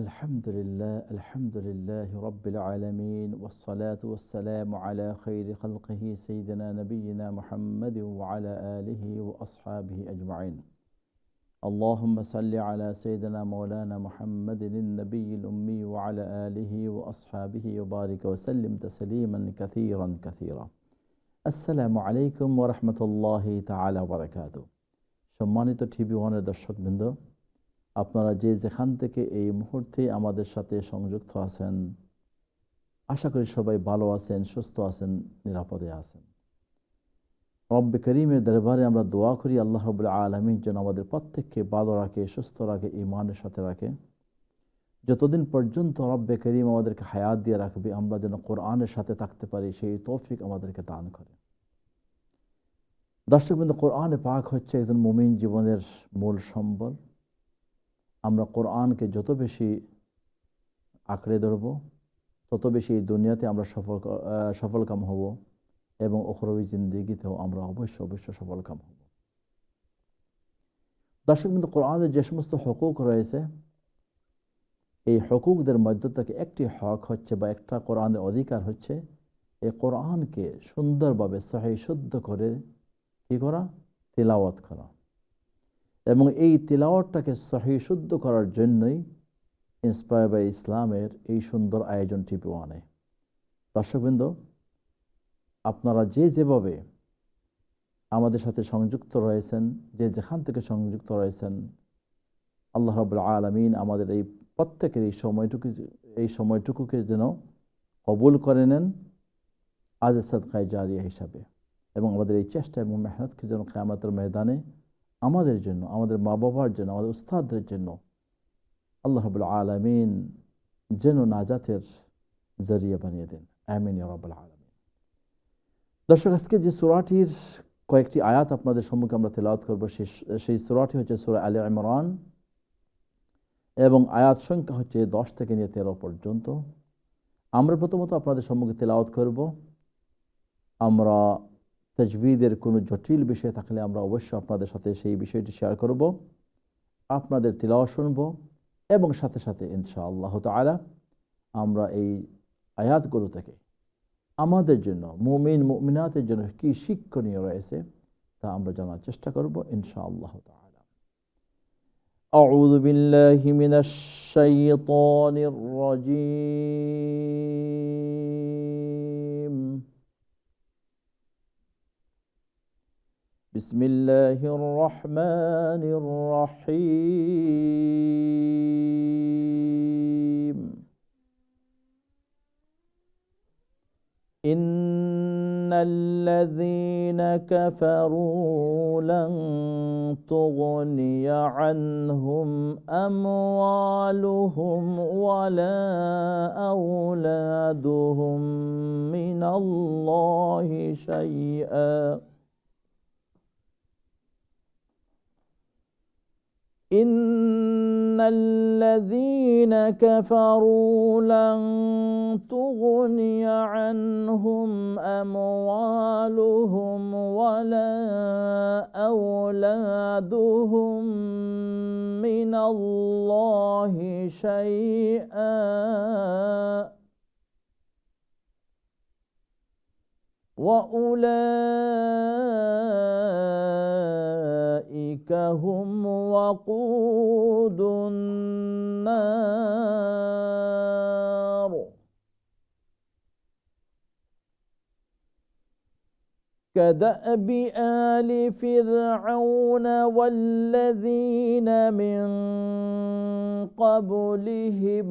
আলহামদুলিল্লাহ রব্বিল আলামিন ওয়াসসালাতু ওয়াসসালামু আলা খায়রি খালকিহি সাইয়্যিদিনা নাবিয়্যিনা মুহাম্মাদিন ওয়া আলা আলিহি ওয়া আসহাবিহি আজমাইন। আল্লাহুম্মা সাল্লি আলা সাইয়্যিদিনা মাওলানা মুহাম্মাদিন নাবিয়্যিল উম্মি ওয়া আলা আলিহি ওয়া আসহাবিহি ওয়া বারিক ওয়া সাল্লিম তাসলিমান কাসীরান কাসীরা। আসসালামু আলাইকুম ওয়া রাহমাতুল্লাহি তাআলা ওয়া বারাকাতুহু। সম্মানিত টিভি ওয়ানের দর্শকবৃন্দ, আপনারা যে যেখান থেকে এই মুহূর্তে আমাদের সাথে সংযুক্ত আছেন, আশা করি সবাই ভালো আছেন, সুস্থ আছেন, নিরাপদে আছেন। রব্বে করিমের দরবারে আমরা দোয়া করি আল্লাহ রাব্বুল আলামিন যেন আমাদের প্রত্যেককে ভালো রাখে, সুস্থ রাখে, ঈমানের সাথে রাখে। যতদিন পর্যন্ত রব্বে করিম আমাদেরকে হায়াত দিয়ে রাখবে, আমরা যেন কোরআনের সাথে থাকতে পারি, সেই তৌফিক আমাদেরকে দান করে। দর্শকবৃন্দ, কোরআনে পাক হচ্ছে একজন মুমিন জীবনের মূল সম্বল। আমরা কোরআনকে যত বেশি আঁকড়ে ধরব, তত বেশি এই দুনিয়াতে আমরা সফলকাম হব এবং উখরবী জিন্দেগিতেও আমরা অবশ্যই সফলকাম হব। দর্শক বিন্দু, কোরআনের যে সমস্ত হুকুক রয়েছে, এই হুকুকদের মধ্য থেকে একটি হক হচ্ছে বা একটা কোরআনের অধিকার হচ্ছে এই কোরআনকে সুন্দরভাবে সহিহ শুদ্ধ করে কী করা? তিলাওয়াত করা। এবং এই তিলাওয়াতটাকে সহিহ শুদ্ধ করার জন্যই ইন্সপায়ার বাই ইসলামের এই সুন্দর আয়োজন টিভি ওয়ানে। দর্শকবৃন্দ, আপনারা যেভাবে আমাদের সাথে সংযুক্ত রয়েছেন, যে যেখান থেকে সংযুক্ত রয়েছেন, আল্লাহ রাব্বুল আলামিন আমাদের এই প্রত্যেকের এই সময়টুকুকে যেন কবুল করে নেন আজ সাদকায়ে জারিয়া হিসাবে, এবং আমাদের এই চেষ্টা এবং মেহনতকে যেন কিয়ামতের ময়দানে আমাদের জন্য, আমাদের মা বাবার জন্য, আমাদের উস্তাদদের জন্য আল্লাহ রাব্বুল আলামিন যেন নাজাতের জরিয়া বানিয়ে দেন। আমিন ইয়া রাব্বুল আলামিন। দর্শক, আজকে যে সূরাটির কয়েকটি আয়াত আপনাদের সম্মুখে আমরা তেলাওয়াত করব, সেই সূরাটি হচ্ছে সূরা আলে ইমরান এবং আয়াত সংখ্যা হচ্ছে 10 থেকে নিয়ে 13 পর্যন্ত। আমরা প্রথমত আপনাদের সম্মুখে তেলাওয়াত করব। আমরা তাজবিদের কোনো জটিল বিষয় থাকলে আমরা অবশ্যই আপনাদের সাথে সেই বিষয়টি শেয়ার করব, আপনাদের তিলাওয়াত শুনব এবং সাথে সাথে ইনশাআল্লাহ তাআলা আমরা এই আয়াতগুলো থেকে আমাদের জন্য, মুমিন মুমিনাতের জন্য কি শিক্ষণীয় রয়েছে তা আমরা জানার চেষ্টা করব ইনশাআল্লাহ তাআলা। আউযু বিল্লাহি মিনাশ শাইতানির রাজীম। বিসমিল্লাহির রহমানির রহিম। ইন্নাল্লাযীনা কাফারু লান তুগনিয়া আনহুম আমওয়ালুহুম ওয়ালা আওলাদুহুম মিনাল্লাহি শাইআ। إن الذين كفروا لن تغني عنهم أموالهم ولا أولادهم من الله شيئا وأولئك هم وقود النار. كدأب آل فرعون والذين من قبلهم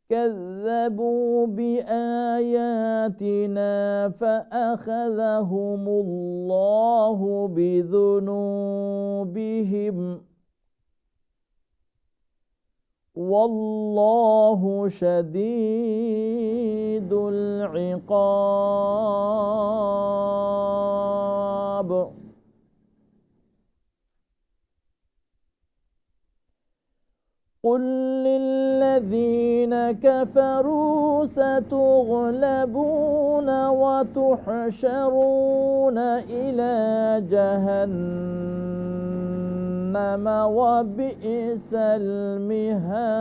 كذبوا بآياتنا فأخذهم الله بذنوبهم والله شديد العقاب. قل للذين كفروا ستغلبون وتحشرون إلى جهنم جهنم وبئس المهاد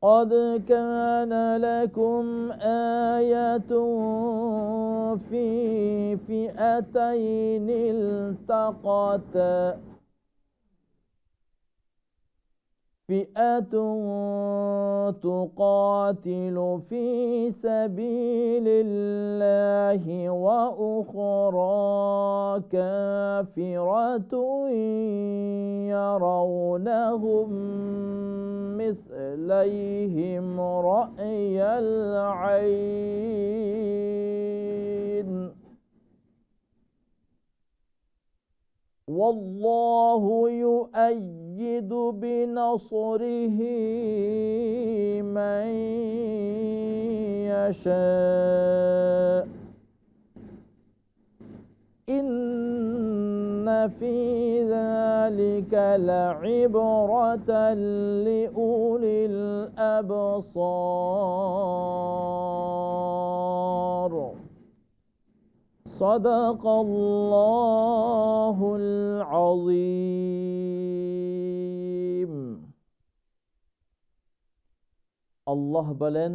قد كان لكم آية في فئتين التقتا فئة تقاتل في سبيل الله وأخرى كافرة يرونهم مثليهم رأي العين والله يؤيد بنصره من يشاء إن في ذلك لعبرة لأولي الأبصار صدق الله العظيم আল্লাহ বলেন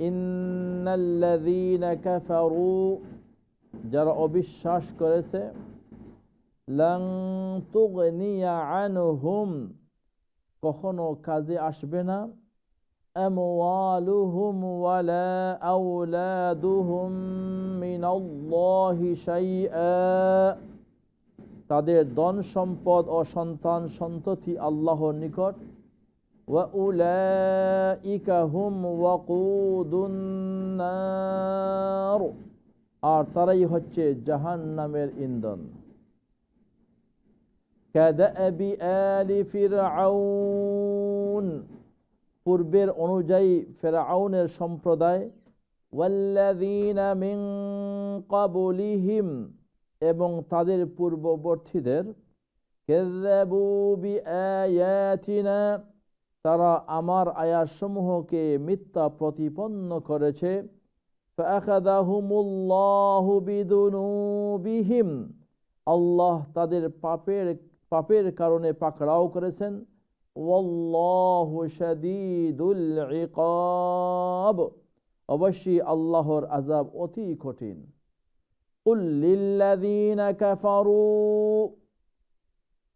ইন্নাল্লাযীনা কাফারু যারা অবিশ্বাস করেছে লান তুগনিয়া আনহুম কখনো কাজে আসবে না আমওয়ালুহুম ওয়ালা আওলাদুহুম মিনাল্লাহি শাইআ তাদের ধন সম্পদ ও সন্তান সন্ততি আল্লাহর নিকট ওয়া উলাইকা হুম ওয়াকুদুন নার আর তারাই হচ্ছে জাহান্নামের ইন্ধন কাদাবি আলি ফিরআউন পূর্বের অনুযায়ী ফিরআউনের সম্প্রদায় ওয়াল্লাযীনা মিন ক্বাবলিহিম এবং তাদের পূর্ববর্তীদের কাযাবু বিআয়াতিনা তারা আমার আয়াতসমূহকে মিথ্যা প্রতিপন্ন করেছে ফাআখাযাহুমুল্লাহু বিযুনুবিহিম আল্লাহ তাদের পাপের কারণে পাকড়াও করেছেন ওয়াল্লাহু শাদীদুল ইকাব অবশ্যই আল্লাহর আযাব অতি কঠিন কুল লিল্লাযীনা কাফারু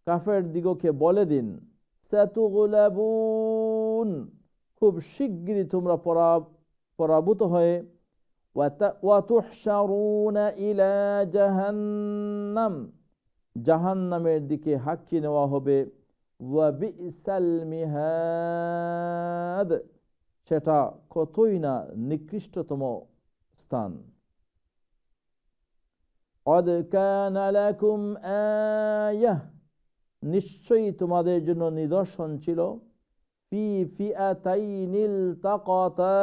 কাফের দিগকে বলে দিন সাতুগলাবুন খুব শিগগিরই তোমরা পরাভূত হয়ে ওয়া তুহশারুনা ইলা জাহান্নাম জাহান্নামের দিকে হাঁকিয়ে নেওয়া হবে ওয়া বিসাল মিহাদ সেটা কতই না নিকৃষ্টতম স্থান قد كان لكم آية নিশ্চয়ই তোমাদের জন্য নিদর্শন ছিল ফি ফিআতাইনিল তাকাতা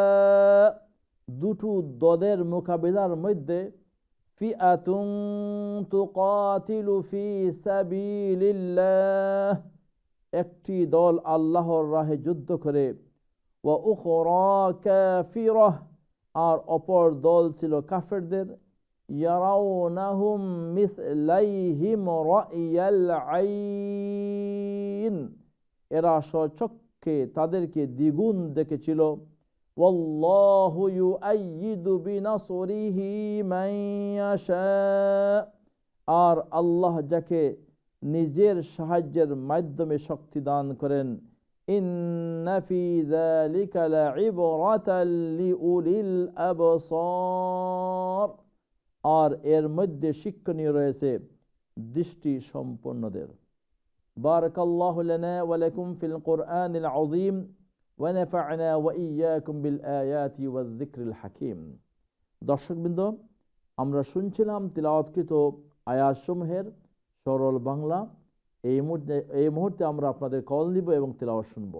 দুটো দলের মোকাবিলার মধ্যে ফিআতুন তুকাতিলু ফি সাবিলিল্লাহ একটি দল আল্লাহর রাহে যুদ্ধ করে ওয়া উখরা কাফিরাহ আর অপর দল ছিল কাফেরদের ইয়ারাউনাহুম মিথলাইহিম রা'য়াল আইন এরা স্বচক্ষে তাদেরকে দ্বিগুণ দেখেছিল ওয়াল্লাহু ইউআইয়িদু বিনাসরিহি মান ইয়াশা আর আল্লাহ যাকে নিজের সাহায্যের মাধ্যমে শক্তি দান করেন ইন্না ফি যালিকা লাইবরাতাল লিউলিল আবসার আর এর মধ্যে শিক্ষণীয় রয়েছে দৃষ্টি সম্পন্নদের বারাকাল্লাহু লানা ওয়া লাকুম ফিল কুরআনিল আযীম ওয়া নাফা'না ওয়া ইয়্যাকুম বিল আয়াতি ওয়াজ যিকরিল হাকীম দর্শকবৃন্দ আমরা শুনছিলাম তিলাওয়াতকৃত আয়াতসমূহের সরল বাংলা এই মুহূর্তে আমরা আপনাদের কল নিব এবং তিলাওয়াত শুনব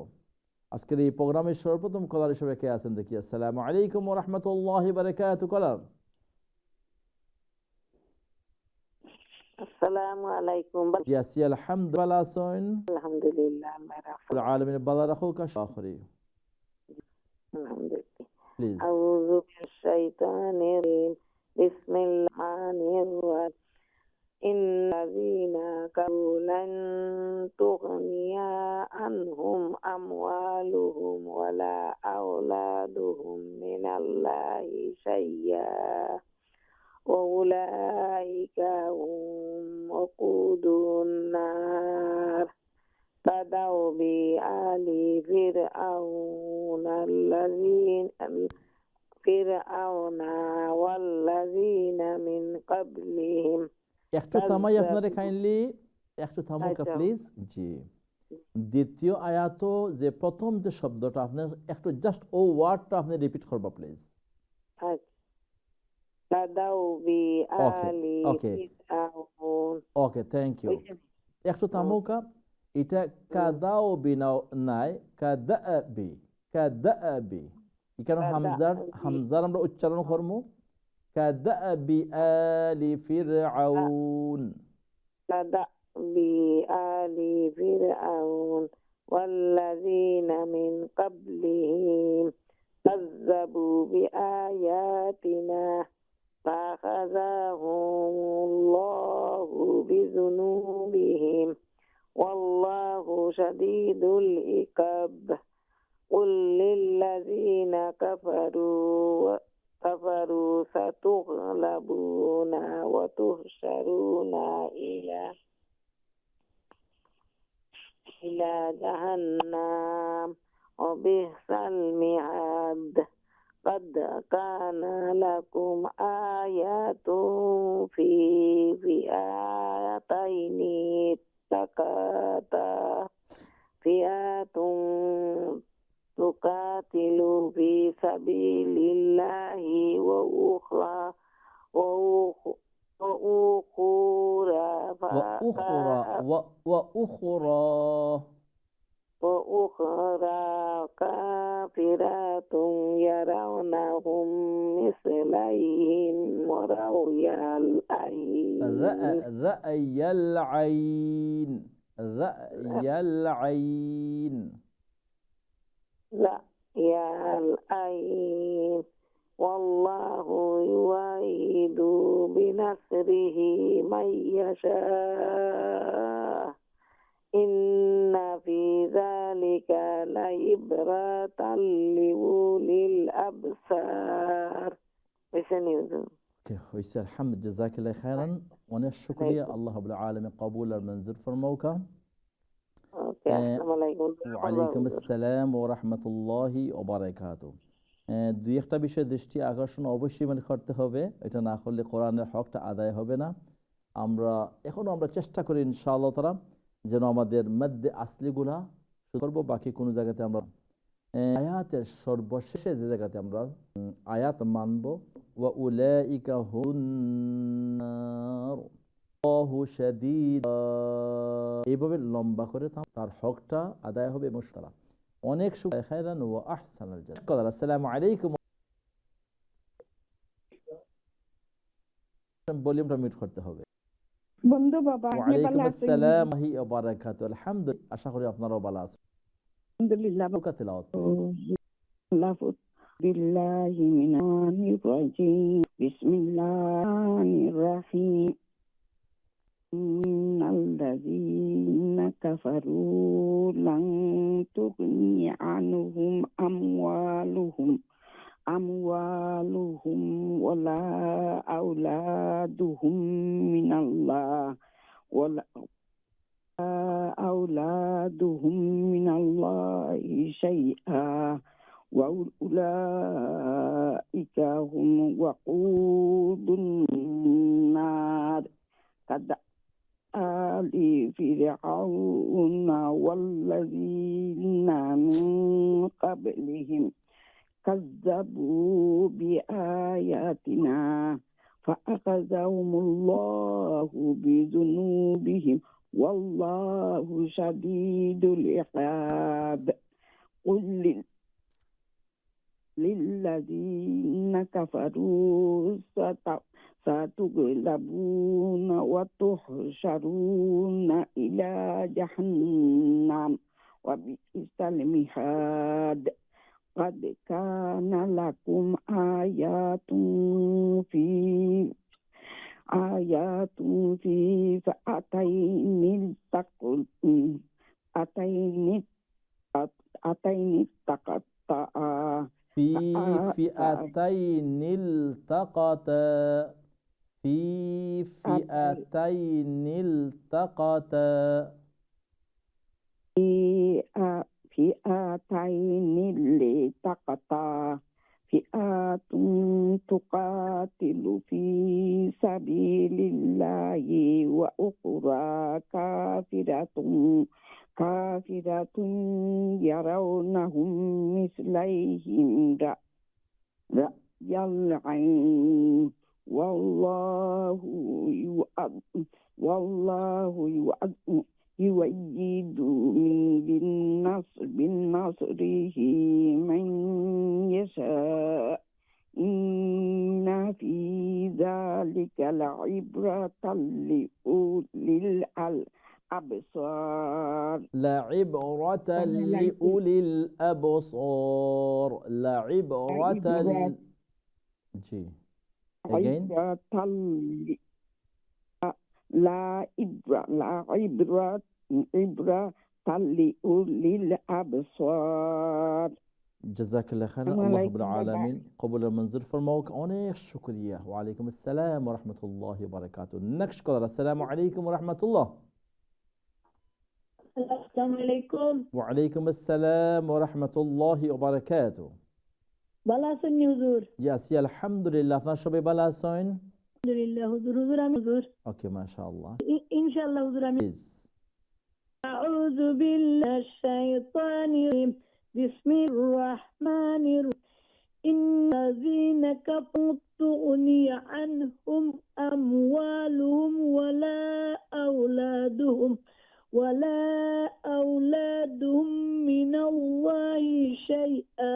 আজকের এই প্রোগ্রামের সর্বপ্রথম কলার হিসেবে কে আছেন দেখি আসসালামু আলাইকুম ওয়া রাহমাতুল্লাহি ওয়া বারাকাতুহু কলার আসসালামু আলাইকুম ইয়াসি আলহামদুলিল্লাহ আলহামদুলিল্লাহ আল্লাহ রাব্বুল আলামিন বালা রাখুকা শাখরি আলহামদুলিল্লাহ প্লিজ আউযু বিশ الشيطان الرجيم بسم الله الرحمن إن الذين كفروا لن تغني عنهم أموالهم ولا أولادهم من الله شيئا وأولئك هم وقود النار كدأب آل فرعون والذين من قبلهم একটু থামাই আপনারা কাইন্ডলি, একটু থামুকা প্লিজ। জি, দ্বিতীয় আয়াত যে প্রথম যে শব্দটা আপনার একটু জাস্ট ও ওয়ার্ডটা আপনি রিপিট করবা প্লিজ। Okay, thank you. একটু থামুকা, এটা কাদাউবি নাই, কাদাবি, কাদাবি। এখানে হামজার আমরা উচ্চারণ করবো কাদাবি আলি ফিরআউন, কাদাবি আলি ফিরআউন والذين من قبلهم كذبوا بآياتنا فأخذهم الله بذنوبهم والله شديد العقاب قل للذين كفروا ستغلبون وتحشرون إلى جهنم وبئس المعاد قد كان لكم آيات في فئتين التقاتا فئة تقاتل في سبيل الله وأخرى كافرات يرونهم مثليهم رأي العين والله يؤيد بنصره من يشاء إن في ذلك لعبرة لأولي الأبصار. হয়েছে, আলহামদুলিল্লাহ, জাযাকাল্লাহু খায়রান, অনেক শুকরিয়া। আল্লাহ রাব্বুল আলামিন কবুল আর মঞ্জুর ফরমাউকা। ওয়ালাইকুম আসসালাম ওয়া রাহমাতুল্লাহি ওয়া বারাকাতুহু। দুই একটা বিষয় দৃষ্টি আকর্ষণ অবশ্যই মানে করতে হবে, এটা না করলে কোরআনের হকটা আদায় হবে না। আমরা চেষ্টা করি ইনশাআল্লাহ তাআলা যেন আমাদের মধ্যে আসলিগুলা করবো, বাকি কোনো জায়গাতে আমরা আয়াতের সর্বশেষে যে জায়গাতে আমরা আয়াত মানবো ওয়া উলাইকা হুন্নার আল্লাহু শাদীদ, এইভাবে লম্বা করে তার হকটা আদায় হবে মুশতারা। অনেক শুকরিয়া, খায়রান ওয়া আহসানুল জাযা। আসসালামু আলাইকুম। ভলিউমটা মিউট করতে হবে। বন্ধু বাবা, ওয়ালাইকুম আসসালাম ওয়া বারাকাতুহু। আলহামদুলিল্লাহ, আশা করি আপনারাও ভালো আছেন। আলহামদুলিল্লাহ। তেলাওয়াত বিল্লাহি মিনাশ রাজিম বিসমিল্লাহির রহমানির ইন্নাল্লাযীনা কাফারু লান তুগনি আনহুম আমওয়ালুহুম ওয়ালা আওলাদুহুম মিনাল্লাহি শাইআ ওয়া উলাইকা হুম ওয়াকুদুন নার কাদআলি ফিরআউনা ওয়াল্লাযীনা মিন ক্বাবলিহিম كذبوا بآياتنا فأخذهم الله بذنوبهم والله شديد العقاب قل للذين كفروا ستغلبون وتحشرون إلى جهنم وبئس المهاد قد كان لكم في آيات في فئتين التقطا في فئتين فئتين التقتا في فئتين التقتا فئتين التقطا فئة تقاتل في سبيل الله وأخرى كافرة يرونهم مثليهم رأي العين والله يؤيد بنصره من يشاء إن في ذلك لعبرة لأولي الأبصار لعبرة لأولي الأبصار جي again عبرة لأولي الأبصار. جزاك الله خير الله رب العالمين قبول المنظر فرموك অনেক শুকরিয়া ওয়ালাইকুম আসসালাম ওয়া রাহমাতুল্লাহি ওয়া বারাকাতুহু নেক্সট কলার আসসালামু আলাইকুম ওয়া রাহমাতুল্লাহ আসসালামু আলাইকুম ওয়া আলাইকুম আসসালাম ওয়া রাহমাতুল্লাহি ওয়া বারাকাতুহু ভালো আছেন হুজুর ইয়াস আলহামদুলিল্লাহ আপনারা সবাই ভালো আছেন আলহামদুলিল্লাহ হুজুর আমি হুজুর ওকে মাশাআল্লাহ ইনশাআল্লাহ হুজুর আমি প্লিজ আউযু বিল্লাহি শাইতানির বিসমির রাহমানির ইন্নাযীনা কাফারু তুগনি আনহুম আমওয়ালুহুম ওয়ালা আওলাদুহুম মিনাল্লাহি শাইআ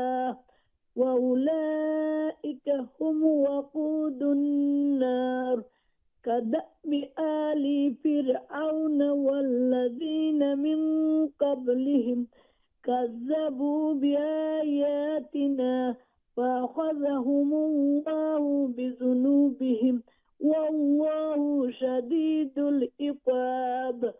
وأولئك هم وقود النار كدأب آل فرعون والذين من قبلهم كذبوا بآياتنا فأخذهم الله بذنوبهم والله شديد العقاب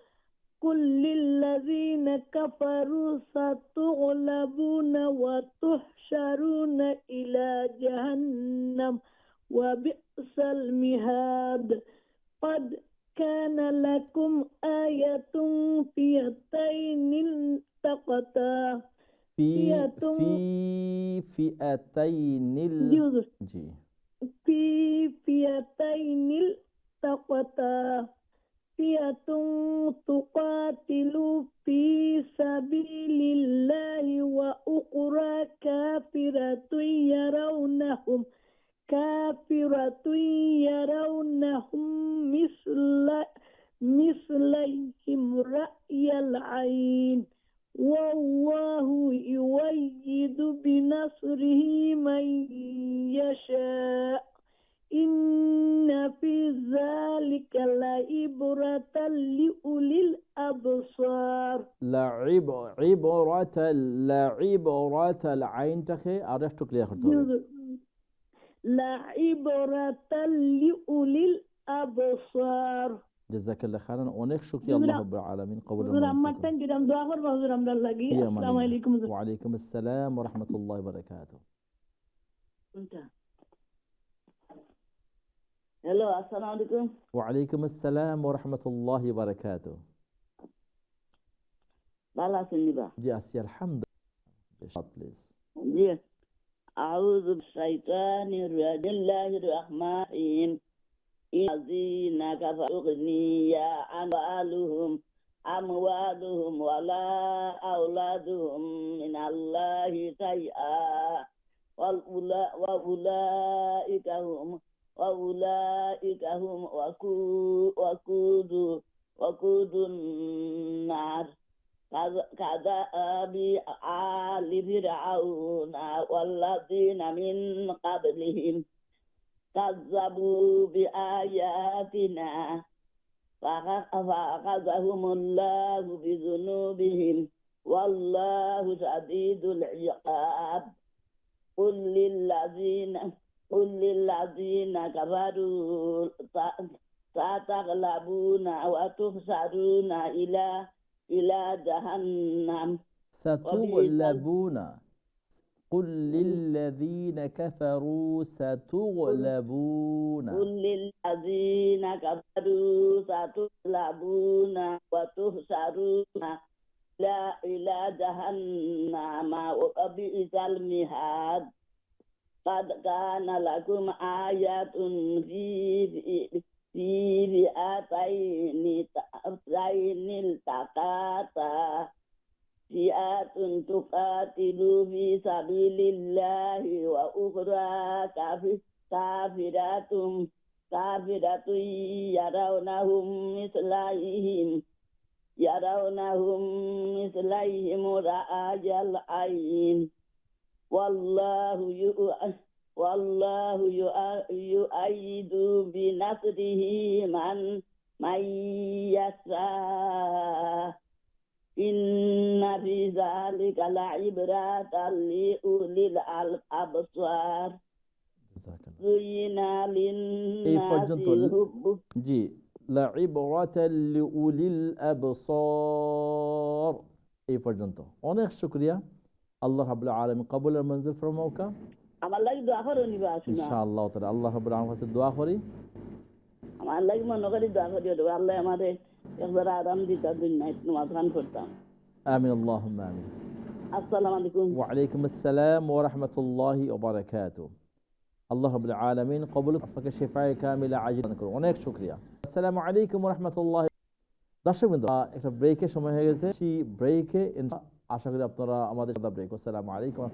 قل للذين كفروا ستغلبون وتحشرون إلى جهنم وبئس المهاد قد كان لكم آية فئتين التقتا في فئتين في فئتين التقتا فئة تقاتل في سبيل الله وأخرى كافرة يرونهم مثليهم رأي العين والله يؤيد بنصره من يشاء إن في ذلك لعبرة لأولي الأبصار لعبرة العين تخي عرفتو كلير خطوة لعبرة لأولي الأبصار جزاك الله خيرا অনেক শুকরিয়া আল্লাহ রাব্বুল আলামিন কবুল করুন আমারটান যদি আমি দোয়া করব হুজুর আমরা লাগি আসসালামু আলাইকুম ওয়া আলাইকুম আসসালাম ওয়া রাহমাতুল্লাহি ওয়া বারাকাতুহু হ্যালো আসসালামু আলাইকুম ওয়া আলাইকুম আসসালাম ওয়া রাহমাতুল্লাহি ওয়া বারাকাতুহু ভালো আছেন দিবা জি আছি আলহামদুলিল্লাহ প্লিজ জি আউযু বিশাইতানির রাজিমির রহমানির الذين كفروا أغنياء أموالهم ولا أولادهم من الله شيئا وأولئك هم وقود النار كدأب آل فرعون والذين من قبلهم كذبوا بآياتنا فأخذهم الله بذنوبهم والله شديد العقاب قل للذين كفروا ستغلبون وتحشرون إلى جهنم ستغلبون قل للذين كفروا ستغلبون قل للذين كفروا ستغلبون وتحشرون إلى جهنم وبئس المهاد قد كان لكم آية في فئتين التقاتا فئة تقاتل في سبيل الله وأخرى كافرة يرونهم مثليهم رأي العين والله يؤيد بنصره من يشاء إن في ذلك لعبرة لأولي الأبصار زين للناس الحب জি লাইবরাতা লিউলিল আবসার এই পর্যন্ত। অনেক শুকরিয়া। আল্লাহ রাব্বুল আলামিন কবুল আর মঞ্জুর ফরমাউকা। আমার লাগি দোয়া করো নিবা আসুন ইনশাআল্লাহ তাআলা আল্লাহ রাব্বুল আলামিনের কাছে দোয়া করি। আমার লাগি মনে করি দোয়া করিও আল্লাহ আমাদের একবার আরাম দিতা দুনিয়ায় নামাজ গান করতাম। আমিন আল্লাহুম্মা আমিন। আসসালামু আলাইকুম। ওয়া আলাইকুম আসসালাম ওয়া রাহমাতুল্লাহি ওয়া বারাকাতুহু। আল্লাহ রাব্বুল আলামিন কবুল আপনাকে শিফায়ে কামিলা আজিলান করুন। অনেক শুকরিয়া। আসসালামু আলাইকুম ওয়া রাহমাতুল্লাহি। দর্শকবৃন্দ, একটা ব্রেকের সময় হয়ে গেছে। সেই ব্রেকে আশা করি আপনারা আমাদের সাথে ব্রেক। আসসালামু আলাইকুম।